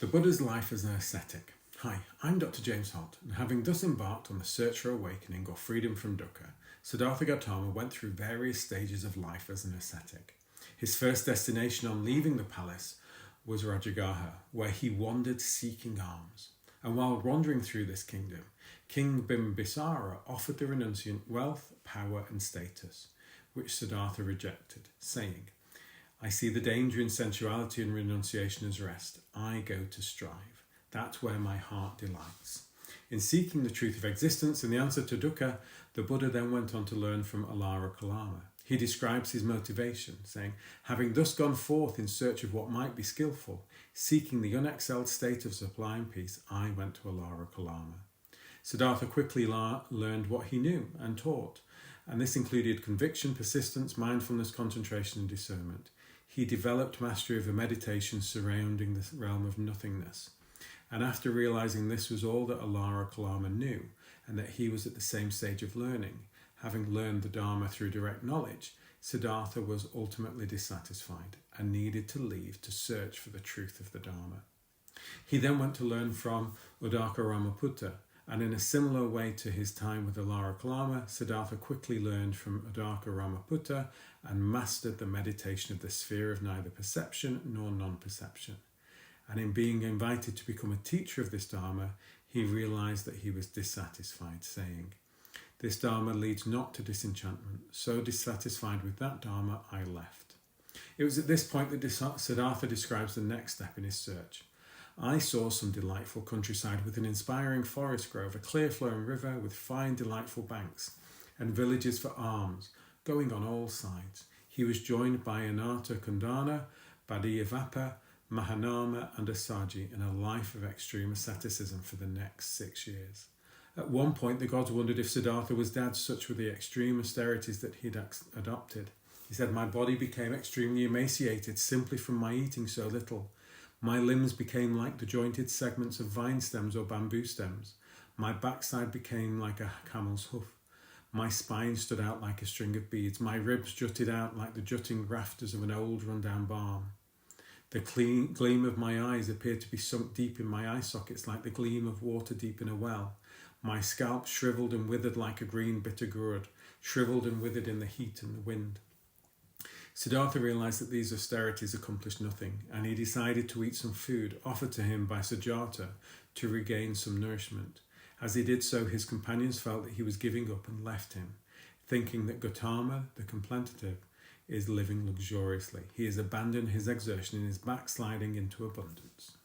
The Buddha's life as an ascetic. Hi, I'm Dr. James Holt, and having thus embarked on the search for awakening or freedom from dukkha, Siddhartha Gautama went through various stages of life as an ascetic. His first destination on leaving the palace was Rajagaha, where he wandered seeking alms. And while wandering through this kingdom, King Bimbisara offered the renunciant wealth, power and status, which Siddhartha rejected, saying, I see the danger in sensuality and renunciation as rest. I go to strive. That's where my heart delights. In seeking the truth of existence and the answer to dukkha, the Buddha then went on to learn from Alara Kalama. He describes his motivation, saying, having thus gone forth in search of what might be skillful, seeking the unexcelled state of sublime peace, I went to Alara Kalama. Siddhartha quickly learned what he knew and taught, and this included conviction, persistence, mindfulness, concentration and discernment. He developed mastery of a meditation surrounding the realm of nothingness. And after realizing this was all that Alara Kalama knew, and that he was at the same stage of learning, having learned the Dharma through direct knowledge, Siddhartha was ultimately dissatisfied and needed to leave to search for the truth of the Dharma. He then went to learn from Uddaka Ramaputta, and in a similar way to his time with Alara Kalama, Siddhartha quickly learned from Uddaka Ramaputta and mastered the meditation of the sphere of neither perception nor non-perception. And in being invited to become a teacher of this Dharma, he realized that he was dissatisfied, saying, this Dharma leads not to disenchantment. So dissatisfied with that Dharma, I left. It was at this point that Siddhartha describes the next step in his search. I saw some delightful countryside with an inspiring forest grove, a clear flowing river with fine delightful banks, and villages for alms, going on all sides. He was joined by Anata Kundana, Badiyavappa, Mahanama and Asaji in a life of extreme asceticism for the next 6 years. At one point, the gods wondered if Siddhartha was dead, such were the extreme austerities that he'd adopted. He said, my body became extremely emaciated simply from my eating so little. My limbs became like the jointed segments of vine stems or bamboo stems. My backside became like a camel's hoof. My spine stood out like a string of beads. My ribs jutted out like the jutting rafters of an old run-down barn. The gleam of my eyes appeared to be sunk deep in my eye sockets like the gleam of water deep in a well. My scalp shriveled and withered like a green bitter gourd, shriveled and withered in the heat and the wind. Siddhartha realized that these austerities accomplished nothing, and he decided to eat some food offered to him by Sujata to regain some nourishment. As he did so, his companions felt that he was giving up and left him, thinking that Gautama, the contemplative, is living luxuriously. He has abandoned his exertion and is backsliding into abundance.